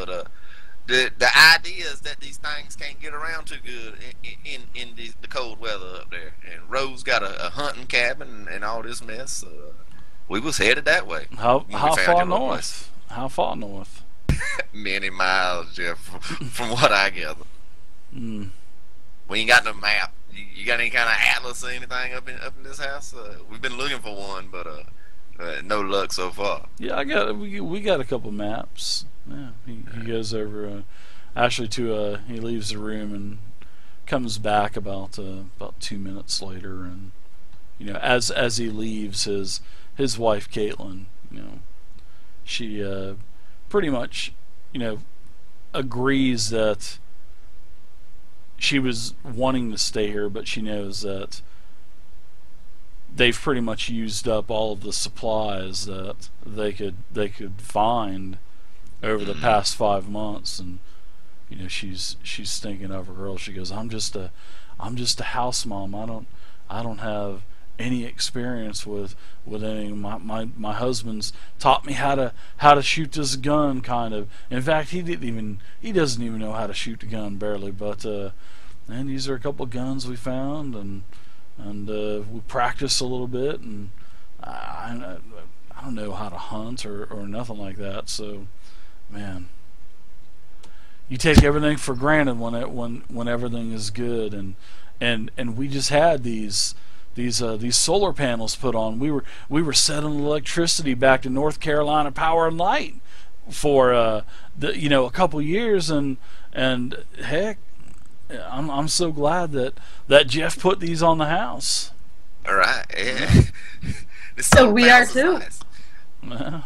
But the idea is that these things can't get around too good in the cold weather up there. And Rose got a hunting cabin and all this mess. We was headed that way. How when we found far your little north? How far north? Many miles, Jeff, from what I gather. Mm. We ain't got no map. You got any kind of atlas or anything up in this house? We've been looking for one, but no luck so far. Yeah, we got a couple maps. Yeah, he goes over. Actually, he leaves the room and comes back about 2 minutes later, and as he leaves, his wife Caitlin, she pretty much agrees that she was wanting to stay here, but she knows that they've pretty much used up all of the supplies that they could find over the past 5 months, and she's thinking of her girl. She goes, I'm just a house mom. I don't have any experience with any. My husband's taught me how to shoot this gun, kind of. In fact, he doesn't even know how to shoot the gun, barely. But and these are a couple of guns we found, and we practiced a little bit, and I don't know how to hunt or nothing like that. So, man, you take everything for granted when everything is good, and we just had these solar panels put on. We were selling electricity back to North Carolina Power and Light for a couple years, and heck, I'm so glad that Jeff put these on the house. All right, yeah. So we are too. Nice.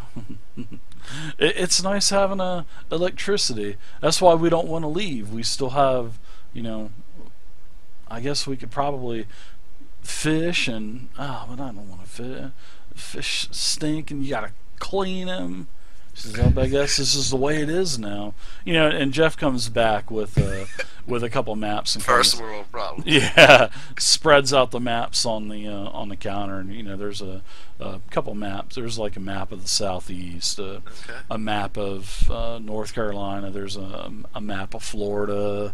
It's nice having electricity. That's why we don't want to leave. We still have, I guess we could probably fish, but I don't want to fish. Fish stink, and you gotta clean them. I guess this is the way it is now. And Jeff comes back with a couple maps and first world problem. Yeah, spreads out the maps on the counter, and there's a couple maps. There's like a map of the Southeast, a map of North Carolina. There's a map of Florida.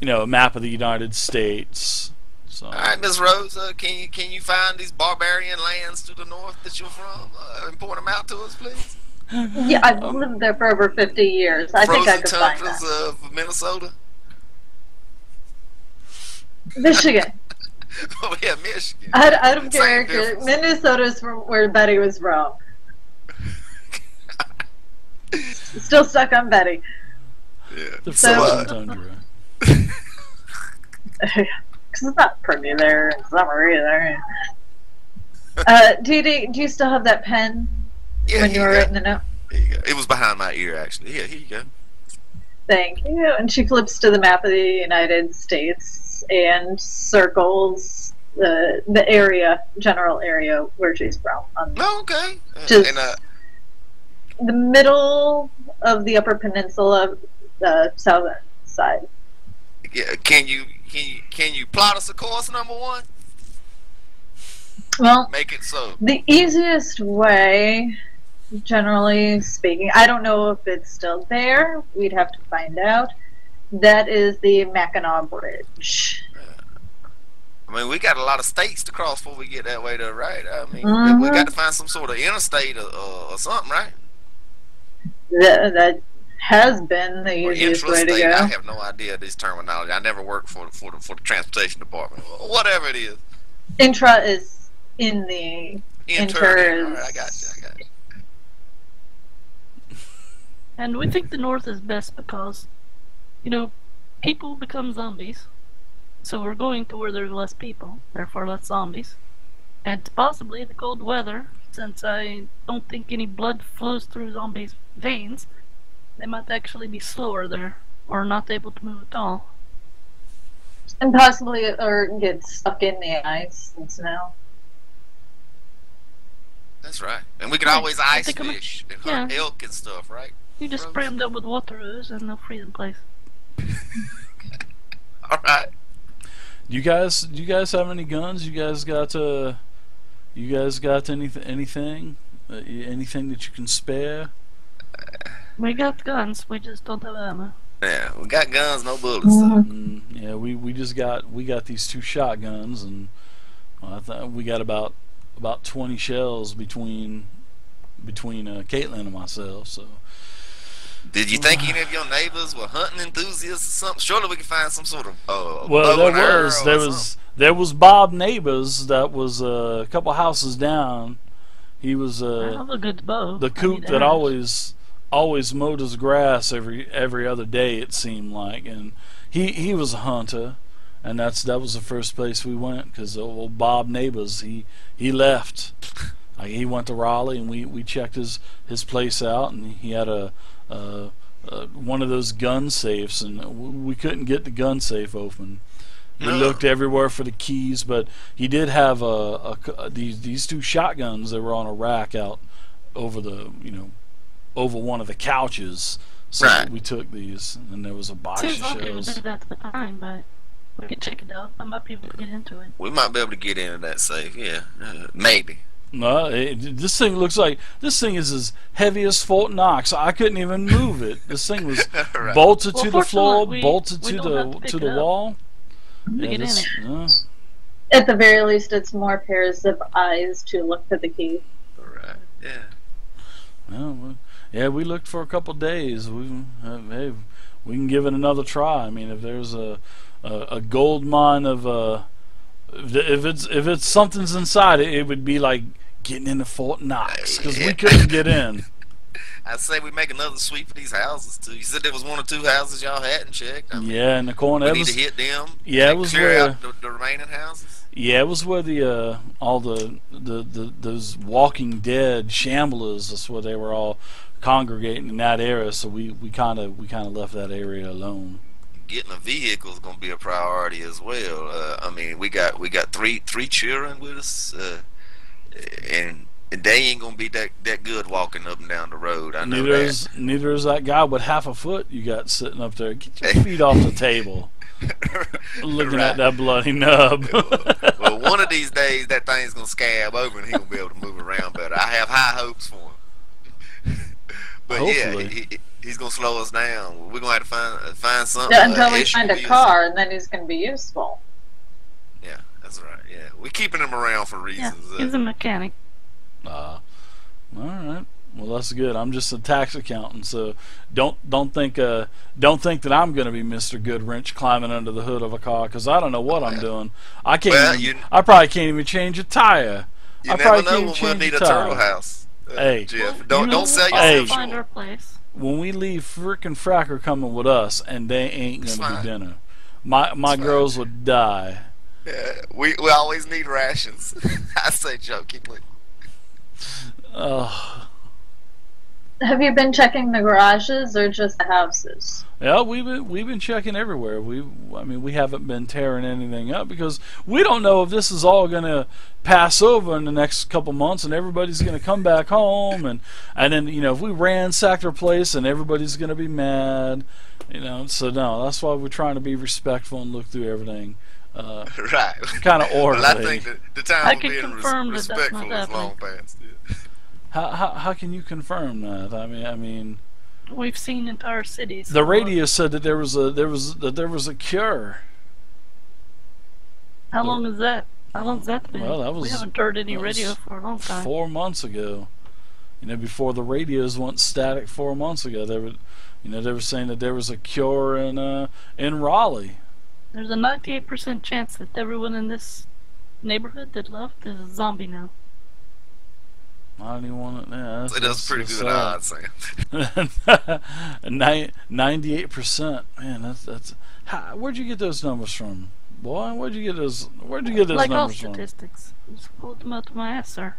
A map of the United States. So. All right, Miss Rose, can you find these barbarian lands to the north that you're from and point them out to us, please? Yeah, I've lived there for over 50 years. I think I could find that. Frozen tundras of Minnesota? Michigan. Oh, yeah, Michigan. Out of character. Minnesota's from where Betty was from. Still stuck on Betty. Yeah. The frozen tundra. Because it's not pretty there in summer either. Do you still have that pen? Yeah, when you were writing the note? There you go. It was behind my ear, actually. Yeah, here you go. Thank you. And she flips to the map of the United States and circles the area, general area where she's from. Oh, okay. Just the middle of the Upper Peninsula, the southern side. Yeah, can you plot us a course, number one? Well, make it so. The easiest way, generally speaking, I don't know if it's still there. We'd have to find out. That is the Mackinac Bridge. I mean, we got a lot of states to cross before we get that way, though, right? I mean, we got to find some sort of interstate or something, right? That has been the easiest way to go. I have no idea this terminology. I never worked for the transportation department. Whatever it is. Intra is in the inter. All right, I got you. And we think the North is best because, people become zombies. So we're going to where there's less people, therefore less zombies. And possibly the cold weather, since I don't think any blood flows through zombies' veins, they might actually be slower there, or not able to move at all. And possibly, or get stuck in the ice and snow. That's right. And we can always ice fish and hunt elk and stuff, right? You just spray them down with water hose and they'll freeze in place. All right. Do you guys have any guns? You guys got anything? Anything that you can spare? We got guns, we just don't have ammo. Yeah, we got guns, no bullets. Yeah, we got these 2 shotguns, and we got about 20 shells between Caitlin and myself. So. Did you think any of your neighbors were hunting enthusiasts or something? Surely we can find some sort of well, bow and arrow there was Bob Neighbors that was a couple houses down. He was I have a good bow. the coot that always mowed his grass every other day, it seemed like, and he was a hunter, and that was the first place we went, because old Bob Neighbors he left. Like, he went to Raleigh, and we checked his place out, and he had one of those gun safes, and we couldn't get the gun safe open. We looked everywhere for the keys, but he did have these 2 shotguns that were on a rack out over over one of the couches. So right. We took these, and there was a box of Seems like we shells. did that at the time, but we can check it out. I might be able to get into it. We might be able to get into that safe, yeah. Maybe. No, this thing looks like is as heavy as Fort Knox. I couldn't even move it. This thing was Right. bolted Well, to the floor, fortunately, bolted we to don't have to pick the it up wall. to get in it. At the very least, it's more pairs of eyes to look for the key. Right. Yeah. Yeah, we looked for a couple days. Hey, we can give it another try. I mean, if there's a gold mine of if it's something's inside it, it would be like getting into Fort Knox, because we couldn't get in. I'd say we make another sweep for these houses too. You said there was 1 or 2 houses y'all hadn't checked. I mean, Yeah, in the corner. we It need was, to hit them. yeah, it was clear where out the remaining houses. yeah, it was where the all the those Walking Dead shamblers. That's where they were all congregating in that area. So we kind of left that area alone. Getting a vehicle is going to be a priority as well. I mean, we got 3 children with us, and they ain't going to be that good walking up and down the road. I know that. Neither is that guy with half a foot you got sitting up there. Get your feet off the table. Looking Right. at that bloody nub. Well, one of these days that thing's going to scab over and he's going to be able to move around better. I have high hopes for him. But Hopefully. yeah, he's going to slow us down. We're going to have to find something. Yeah, until we find a SUV or car, and then he's going to be useful. something. Yeah, that's right. Yeah, we're keeping him around for Yeah, reasons. he's a mechanic. All right. Well, that's good. I'm just a tax accountant, so don't think that I'm going to be Mr. Goodwrench climbing under the hood of a car, because I don't know what I'm doing. I can't. Well, I probably can't even change a tire. You I never probably know can't when change we'll need a tire. turtle house. Hey. Jeff, Well, don't sell Hey. yourself Find our short. place. When we leave, frickin' Fracker coming with us, and they ain't It's going to be fine. dinner. My fine. girls would die. Yeah, we always need rations. I say jokingly. Have you been checking the garages or just the houses? Yeah, we've been checking everywhere. We haven't been tearing anything up, because we don't know if this is all going to pass over in the next couple months, and everybody's going to come back home, and then if we ransack their place, and everybody's going to be mad, So no, that's why we're trying to be respectful and look through everything. Right. Kind of orderly. Well, I think that the time I of can being confirm that that's respectful not is long past. Yeah. How can you confirm that? I mean. We've seen entire cities. The radio said that there was a cure. How long is that? How long's that been? Well, that was. We haven't heard any that was radio for a long time. 4 months ago. Before the radios went static 4 months ago, they were saying that there was a cure in Raleigh. There's a 98% chance that everyone in this neighborhood that left is a zombie now. I don't even want to. Yeah, That's pretty good odds, Sam. 98%. Man, that's. Where'd you get those numbers from, boy? Where'd you get those Like all numbers from? statistics. Just pulled them out of my ass, sir.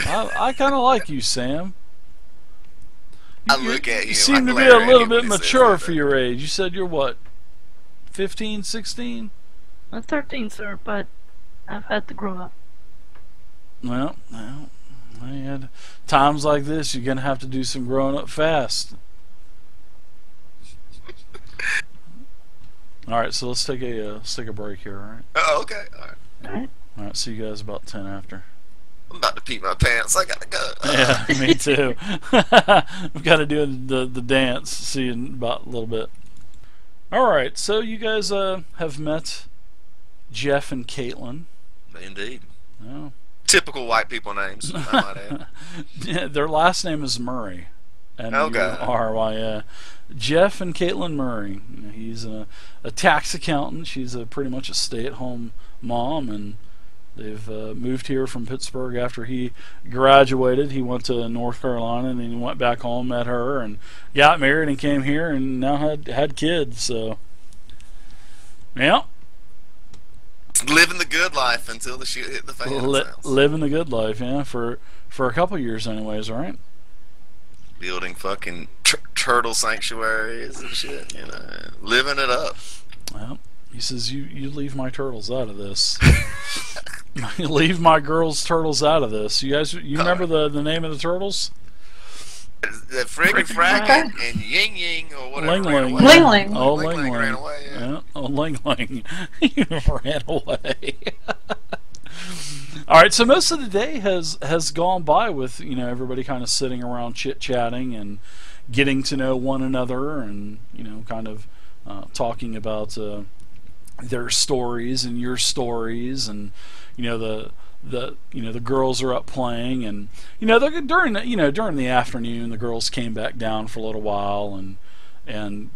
I kind of like you, Sam. I look at You him. seem to be a little bit mature for your age. You said you're what, 15, 16? I'm 13, sir, but I've had to grow up. Well, man, times like this, you're gonna have to do some growing up fast. All right, so let's take a break here. All right. Oh, okay. All right. Alright? All right. See you guys about 10 after. I'm about to pee my pants. I gotta go. Yeah, me too. We've got to do the dance. See you in about a little bit. All right, so you guys have met Jeff and Caitlin. Indeed. Oh. Typical white people names, I might add. Yeah, their last name is Murray. Okay. M-U-R-Y. Jeff and Caitlin Murray. He's a tax accountant. She's pretty much a stay-at-home mom, and they've moved here from Pittsburgh after he graduated. He went to North Carolina, and then he went back home, met her, and got married, and came here, and now had kids. So, yeah. Living the good life until the shit hit the fan. Living the good life, yeah, for a couple years anyways, right? Building fucking turtle sanctuaries and shit, you know, living it up. Well, he says, you leave my turtles out of this. You leave my girls' turtles out of this. You guys, you remember the name of the turtles? The Friggy Fraggin and Ying Ying or whatever. Ling Ling. Ling Ling. Oh, Ling Ling Ling Ling. ran away, yeah. Oh, Ling Ling. You ran away. All right, so most of the day has gone by with, you know, everybody kind of sitting around chit-chatting and getting to know one another, and, you know, kind of talking about their stories and your stories, and, you know, the girls are up playing, and, you know, during the afternoon the girls came back down for a little while, and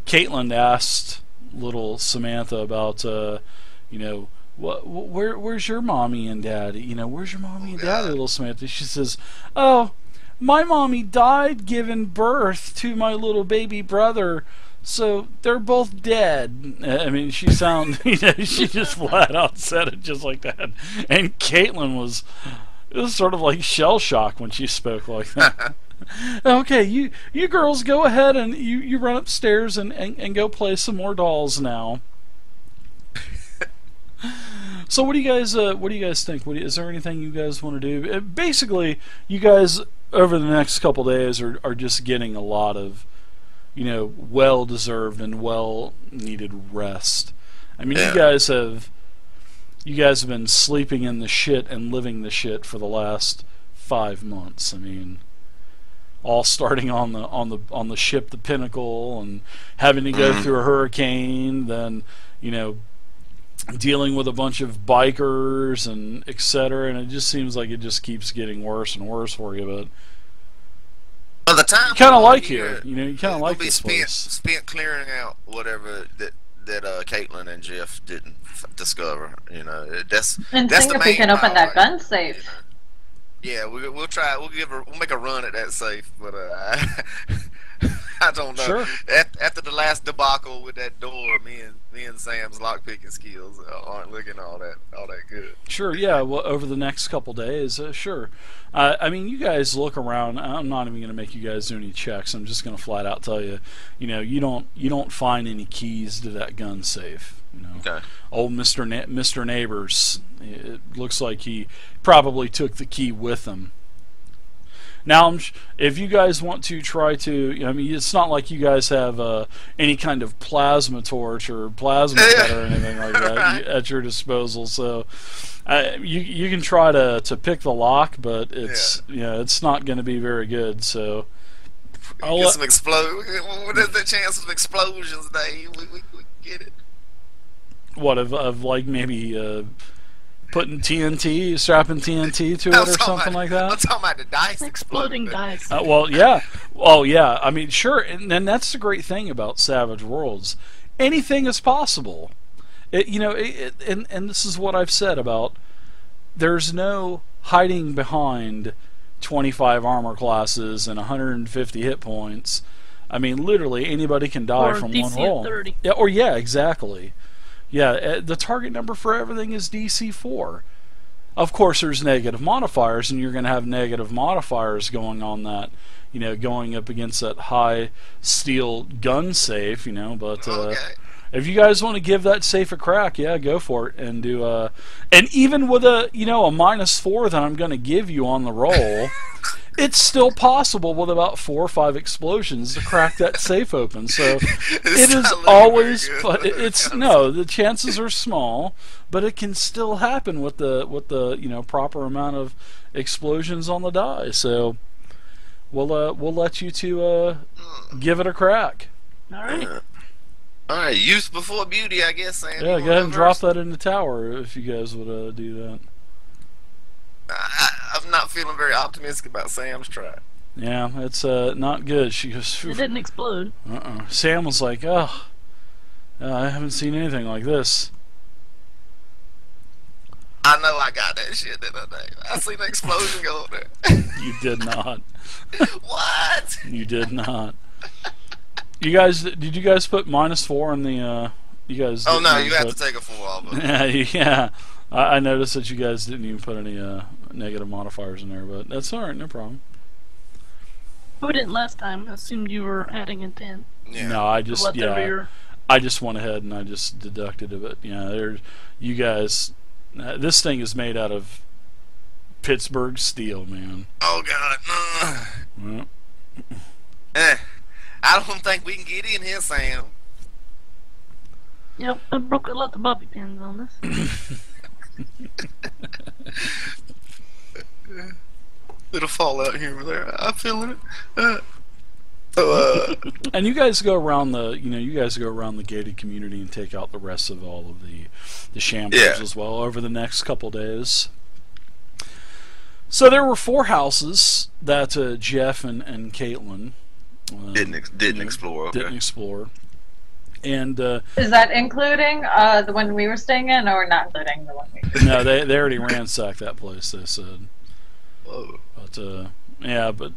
Caitlin asked little Samantha about you know, where's your mommy and daddy? You know, where's your mommy and daddy, little Samantha? She says, oh, my mommy died giving birth to my little baby brother, so they're both dead. I mean, she she just flat out said it just like that. And Caitlin was sort of like shell shocked when she spoke like that. Okay, you girls go ahead and you run upstairs and go play some more dolls now. So what do you guys think? Is there anything you guys want to do? Basically, you guys over the next couple days are just getting a lot of, you know, well-deserved and well-needed rest. I mean, yeah. you guys have been sleeping in the shit and living the shit for the last 5 months. I mean, all starting on the ship, the Pinnacle, and having to go through a hurricane, then, you know, dealing with a bunch of bikers and etc. And it just seems like it just keeps getting worse and worse for you. But by the time you kind of like here, you know, you kind of like this place. Spent clearing out whatever that Caitlin and Jeff didn't discover. You know, that's And that's think the if we main can open that priority, gun safe. you know. Yeah, we'll try. We'll make a run at that safe, but I don't know. Sure. After the last debacle with that door, me and Sam's lockpicking skills aren't looking all that good. Sure, yeah. Well, over the next couple days, sure. I mean, you guys look around. I'm not even going to make you guys do any checks. I'm just going to flat out tell you, you know, you don't find any keys to that gun safe. You know, Okay. old Mr. Neighbors. It looks like he probably took the key with him. Now, if you guys want to try to, I mean, it's not like you guys have any kind of plasma torch or plasma cutter or anything like that Right. at your disposal. So, you can try to pick the lock, but it's it's not going to be very good. So, Get some What is the chance of explosions, Dave? We get it. what of like maybe putting TNT, strapping TNT to it or something like that. I'm talking about the dice Exploding exploding. dice. Well, yeah. Oh, yeah. I mean, sure. And that's the great thing about Savage Worlds. Anything is possible. And this is what I've said about there's no hiding behind 25 armor classes and 150 hit points. I mean, literally anybody can die Or from DC one roll. 30. Yeah, exactly. Yeah, the target number for everything is DC 4. Of course, there's negative modifiers, and you're going to have negative modifiers going on that, you know, going up against that high steel gun safe, you know. But Okay. if you guys want to give that safe a crack, yeah, go for it and do. And even with a -4 that I'm going to give you on the roll, it's still possible with about 4 or 5 explosions to crack that safe open. So it is always. It's no. The chances are small, but it can still happen with the proper amount of explosions on the die. So we'll let you two give it a crack. All right. All right, use before beauty, I guess, Sam. Yeah, go ahead and drop that in the tower if you guys would do that. I'm not feeling very optimistic about Sam's try. Yeah, it's not good. She goes. It didn't explode. Sam was like, "Oh, I haven't seen anything like this." I know I got that shit the other day. I seen an explosion go up there. You did not. What? You did not. You guys, did you guys put -4 in the? You guys. Oh no, you have put, to take a 4 off of it. Yeah, yeah. I noticed that you guys didn't even put any negative modifiers in there, but that's all right, no problem. We didn't last time. I assumed you were adding a 10. Yeah. No, I just Whatever I just went ahead and I just deducted of it. Yeah, there's you guys. This thing is made out of Pittsburgh steel, man. Oh God. Well, I don't think we can get in here, Sam. Yep, I broke a lot of bobby pins on this. Little fallout here or there. I'm feeling it. and you guys go around the gated community and take out the rest of all of the shamblers as well over the next couple days. So there were 4 houses that Jeff and Caitlin didn't explore. Okay. Didn't explore. And is that including the one we were staying in, or not including the one we were no, they already ransacked that place, they said. Whoa. But yeah, but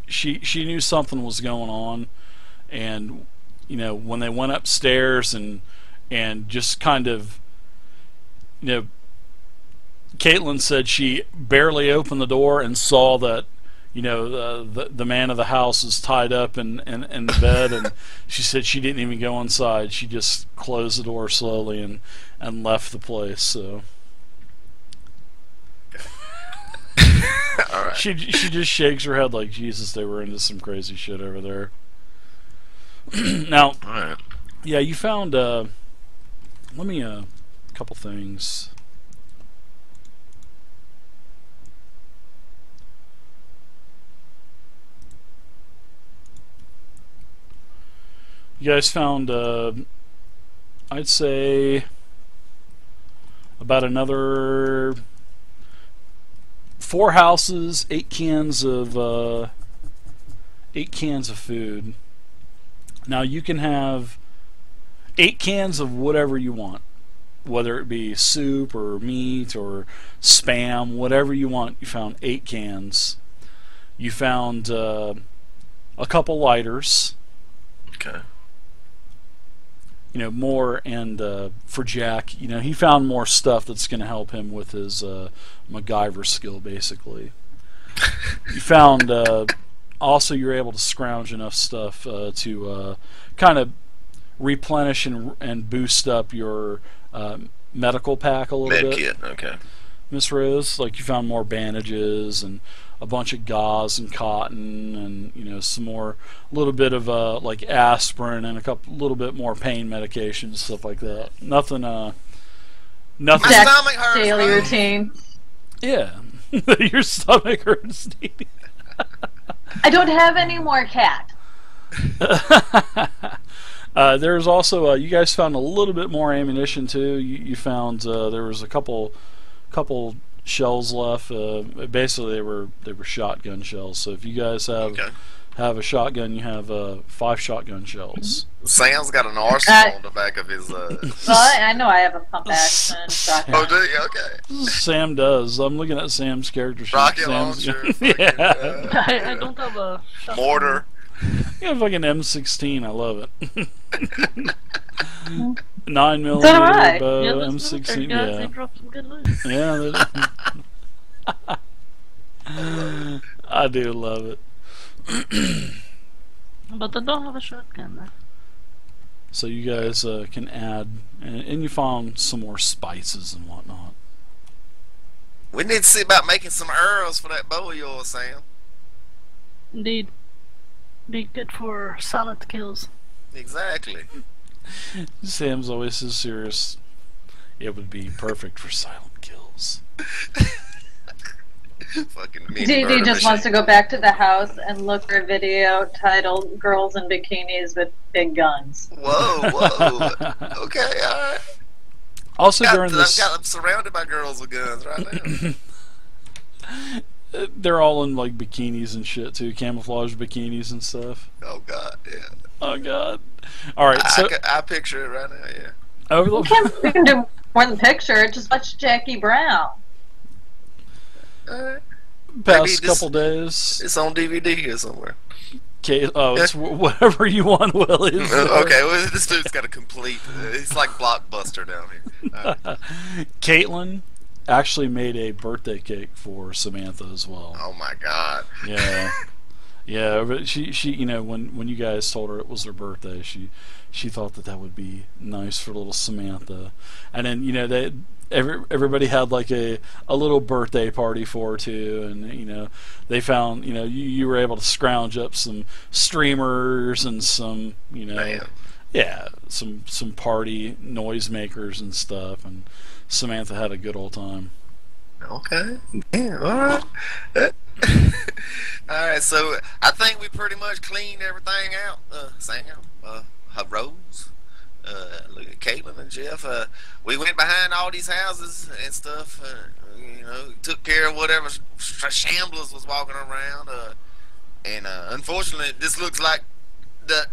she knew something was going on, and when they went upstairs and just kind of Caitlin said she barely opened the door and saw that the man of the house is tied up in the bed, and she said she didn't even go inside. She just closed the door slowly and left the place. So all right. she just shakes her head like, Jesus, they were into some crazy shit over there. Now, all right. yeah, you found let me a couple things. You guys found, I'd say, about another 4 houses, 8 cans of food. Now you can have 8 cans of whatever you want, whether it be soup or meat or Spam, whatever you want. You found 8 cans. You found a couple lighters. Okay. More, and for Jack, he found more stuff that's going to help him with his MacGyver skill, basically. You found, also you're able to scrounge enough stuff to kind of replenish and boost up your medical pack a little bit. Med kit, okay. Miss Rose, like you found more bandages and a bunch of gauze and cotton, and some more, a little bit of like aspirin and a little bit more pain medication, stuff like that. Nothing. My stomach hurts. daily routine. Yeah, your stomach hurts. I don't have any more cat. There's also you guys found a little bit more ammunition too. You found there was a couple shells left. Basically, they were shotgun shells. So if you guys have a shotgun, you have 5 shotgun shells. Sam's got an arsenal on the back of his. Well, I know I have a pump action shotgun. Oh, do you? Okay. Sam does. I'm looking at Sam's character sheet. Rocket launcher. Yeah. I don't have a shotgun. Mortar. You have like an M16. I love it. 9mm So do I. bow, Yeah, those M16. military guys, Yeah. they drop some good loot. Yeah. I do love it. But I don't have a shotgun though. So you guys can add, and you found some more spices and whatnot. We need to see about making some Earls for that bow of yours, Sam. Indeed. Be good for silent kills. Exactly. Sam's always so serious. It would be perfect for silent kills. Fucking mean DD murder just machine. wants to go back to the house and look for a video titled "Girls in Bikinis with Big Guns." Whoa, whoa. Okay, alright. Also during this, I'm surrounded by girls with guns right now. they're all in like bikinis and shit too, camouflage bikinis and stuff. Oh god, yeah. Oh god. All right, so I picture it right now, yeah. over We can do more than picture it. Just watch Jackie Brown. Alright. past couple days. It's on DVD here somewhere. Okay, it's whatever you want, Willie. Okay, well, this dude's got a complete. It's like Blockbuster down here. Right. Caitlin actually made a birthday cake for Samantha as well. Oh my god. Yeah, yeah. But she, you know, when you guys told her it was her birthday, she thought that would be nice for little Samantha, and then you know everybody had like a little birthday party for her too, and you know they found, you know, you were able to scrounge up some streamers and some, you know, Man. yeah, some party noisemakers and stuff, and Samantha had a good old time. Okay. Damn. All right. All right. So I think we pretty much cleaned everything out. Sam, Rose, look at Caitlin and Jeff. We went behind all these houses and stuff. You know, took care of whatever shamblers was walking around. And unfortunately, this looks like the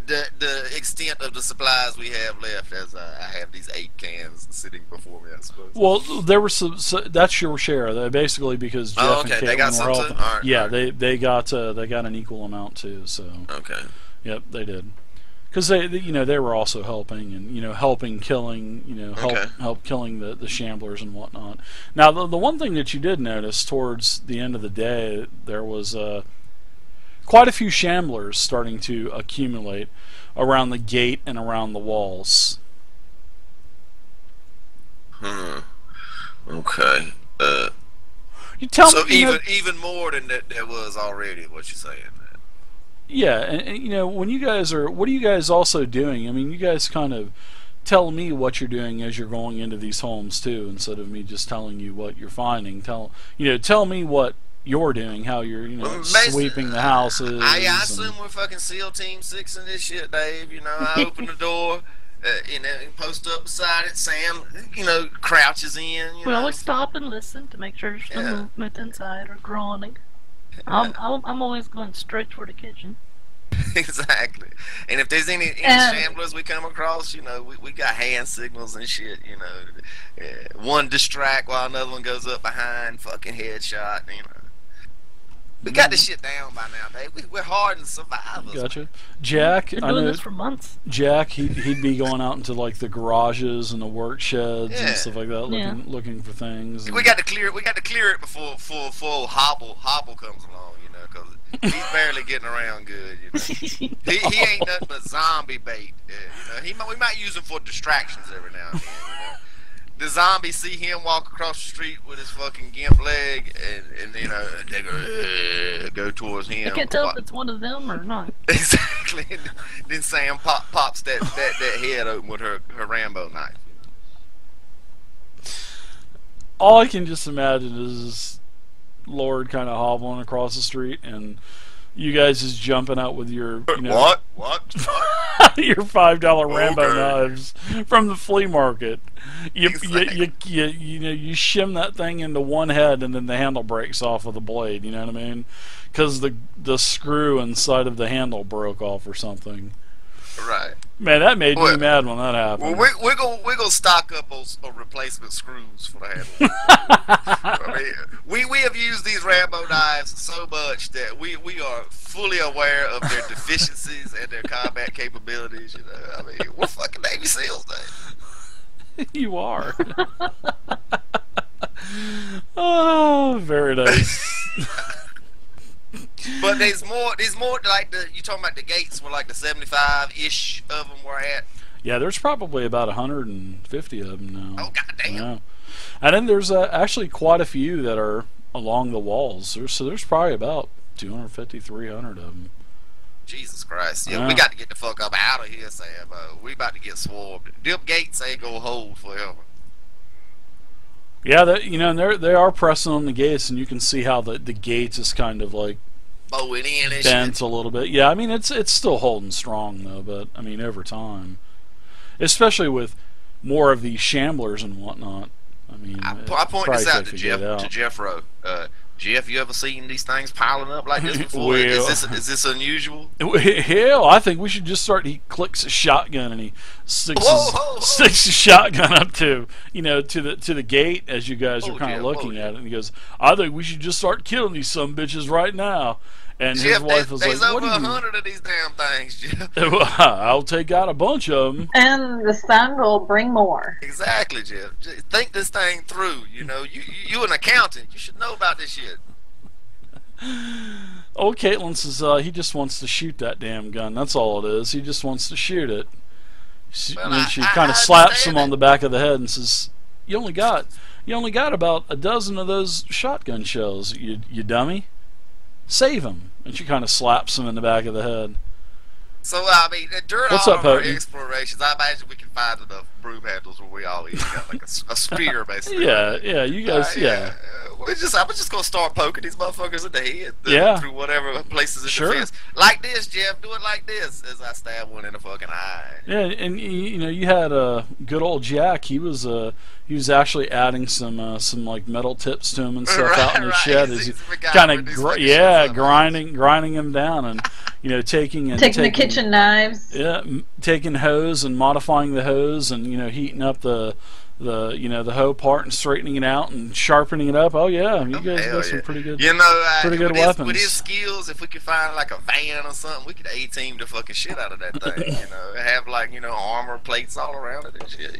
extent of the supplies we have left, as I have these 8 cans sitting before me, I suppose. Well, there were some. That's your share. Basically, because Jeff and Caitlin they got were some helping. too? All right, Yeah, all right. they got an equal amount too. So Okay. yep, they did. Because they you know, they were also helping, and you know, helping killing, you know, help killing the shamblers and whatnot. Now the one thing that you did notice towards the end of the day, there was quite a few shamblers starting to accumulate around the gate and around the walls. Okay. You tell So me, you know, even more than there was already. What you saying? yeah, and you know, when you guys are, what are you guys also doing? I mean, you guys kind of tell me what you're doing as you're going into these homes too, instead of me just telling you what you're finding. Tell me what you're doing, how you're, you know, Well, sweeping the houses. I and- assume we're fucking SEAL Team 6 in this shit, Dave. You know, I open the door, you know, post up beside it. Sam, you know, crouches in. You We know. always stop and listen to make sure there's no Yeah. movement inside or groaning. I'm always going straight for the kitchen. Exactly. And if there's any shamblers we come across, you know, we got hand signals and shit, you know. One distract while another one goes up behind, fucking headshot, you know. We got this shit down by now, Dave. We're hardened survivors. Gotcha. Jack, Been I doing know this for months. Jack, he'd be going out into like the garages and the work sheds Yeah. and stuff like that, Yeah. looking for things. We got to clear it. We got to clear it before Hobble comes along, you know, because he's barely getting around good. You know, he ain't nothing but zombie bait. You know, we might use him for distractions every now and then. You know, the zombies see him walk across the street with his fucking gimp leg, and you know they go towards him. I can't tell if it's one of them or not. Exactly. And then Sam pops that head open with her Rambo knife. All I can just imagine is Lord kind of hobbling across the street, and you guys is jumping out with your, you know, What? your $5 Rambo Okay. knives from the flea market. You Exactly. you know, you shim that thing into one head, and then the handle breaks off of the blade. You know what I mean? Because the screw inside of the handle broke off or something. Right. Man, that made me Well- mad when that happened. Well, we're gonna stock up on replacement screws for the handle. I mean, we have used these Rambo knives so much that we are fully aware of their deficiencies and their combat capabilities. You know, I mean, we're fucking Navy SEALs, Dave. You are. Oh, very nice. But there's more like you're talking about the gates where like the 75-ish of them were at. Yeah, there's probably about 150 of them now. Oh goddamn! Yeah. And then there's actually quite a few that are along the walls. There's probably about 250, 300 of them. Jesus Christ! Yeah, Yeah. we got to get the fuck up out of here, Sam. We about to get swarmed. Dip gates ain't gonna hold forever. Yeah, and they are pressing on the gates, and you can see how the gates is kind of like Bowing in and bent shit. a little bit. Yeah, I mean it's still holding strong though, but I mean over time, especially with more of these shamblers and whatnot. I mean, I it point probably this out takes to a Jeff. good out. To Jeffro. Jeff, you ever seen these things piling up like this before? Well, is this unusual? Hell, I think we should just start. He clicks a shotgun and he sticks Whoa. sticks a shotgun up to to the gate as you guys are Oh, kind of yeah, looking oh, at it. And he goes, "I think we should just start killing these some bitches right now." And his Jeff, wife was there's like, over "What do you?" 100 of these damn things, Jeff. I'll take out a bunch of them. And the sun will bring more. Exactly, Jeff. Just think this thing through. You know, you an accountant. You should know about this shit. Old Caitlin says he just wants to shoot that damn gun. That's all it is. He just wants to shoot it. Well, And then she I kind of slaps understand him on that. the back of the head and says, "You only got about a dozen of those shotgun shells. You dummy. Save them." And she kind of slaps him in the back of the head. So, I mean, during What's all up, of our Peyton? explorations, I imagine we can find enough broom handles where we all each got like a spear, basically. Yeah, you guys, yeah. I was just gonna start poking these motherfuckers in the head Yeah. through whatever places in Sure. the fence. Like this, Jeff. Do it like this as I stab one in the fucking eye. Yeah, and you had good old Jack. He was actually adding some like metal tips to him and stuff out in the shed. He's As the guy kind with of these fucking shits up. grinding him down, and taking Taking the kitchen knives. Yeah, taking hose and modifying the hose, and heating up the hoe part and straightening it out and sharpening it up. Oh yeah, you guys Hell got some yeah. pretty good. Pretty good with weapons. With his skills, if we could find like a van or something, we could A-team the fucking shit out of that thing. Have like armor plates all around it and shit.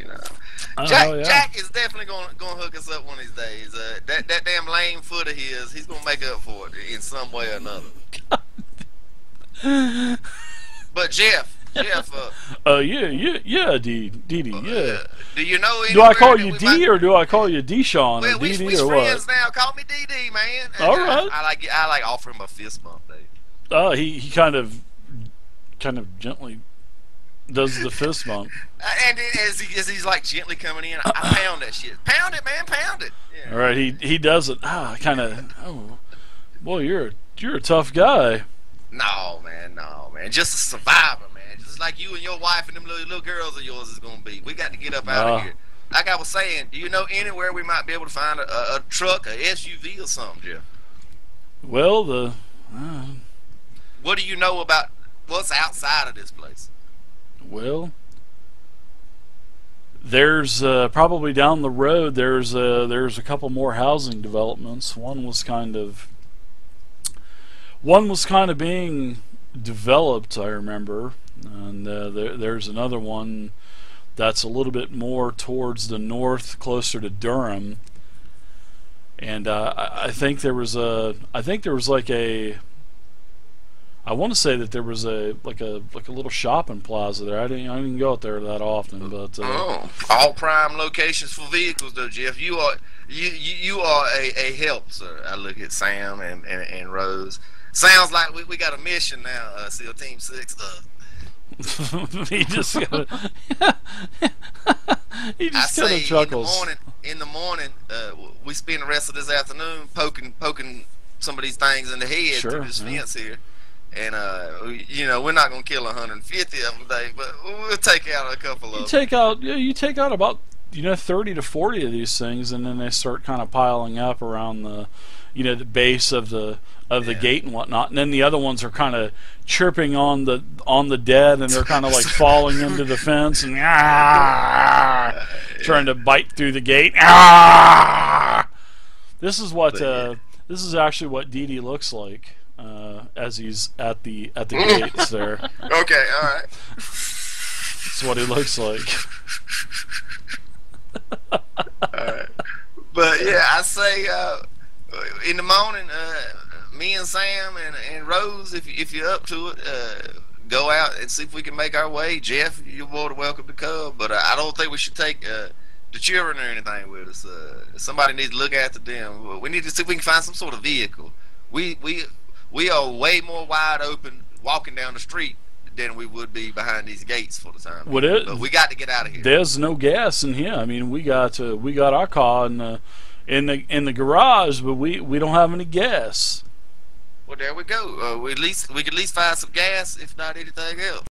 Oh, yeah. Jack is definitely gonna hook us up one of these days. That damn lame foot of his, he's gonna make up for it in some way or another. But Jeff. Yeah, Dee Dee, yeah. Do you know? Do I call anywhere you that we D might- or do I call you D-Sean or Well, we DD or friends what? now. Call me DD, man. All right. I like offering him a fist bump, Dave. He kind of gently does the fist bump. And as he's like gently coming in, I pound that shit. Pound it, man, pound it. Yeah. All right, he does it. Kind of. Oh, boy, you're a tough guy. No, man. Just a survivor, man. Just like you and your wife and them little girls of yours is gonna be. We got to get up out of here. Like I was saying, do you know anywhere we might be able to find a truck, a SUV, or something, Jeff? Well, What do you know about what's outside of this place? well, there's probably down the road. There's a couple more housing developments. One was kind of being developed, I remember, and there's another one that's a little bit more towards the north, closer to Durham. And I think there was like a. I want to say that there was a little shopping plaza there. I didn't go out there that often, but all prime locations for vehicles, though, Jeff. You are a help, sir. I look at Sam and Rose. Sounds like we got a mission now, SEAL Team 6. he just kind of chuckles. In the morning, we spend the rest of this afternoon poking some of these things in the head through this fence here. And we're not gonna kill 150 of them, Dave, but we'll take out a couple of them. You take out about 30 to 40 of these things, and then they start kind of piling up around the the base of the gate and whatnot, and then the other ones are kind of chirping on the dead, and they're kind of like falling into the fence and trying to bite through the gate. This is actually what Dee looks like as he's at the gates there. Okay, all right. That's what he looks like. Alright. But yeah, I say in the morning, me and Sam and Rose, if you're up to it, go out and see if we can make our way. Jeff, you're more than welcome to come, but I don't think we should take the children or anything with us. Somebody needs to look after them. We need to see if we can find some sort of vehicle. We are way more wide open walking down the street than we would be behind these gates for the time. But we got to get out of here. There's no gas in here. I mean, we got our car in the garage, but we don't have any gas. Well, there we go. We could at least find some gas, if not anything else.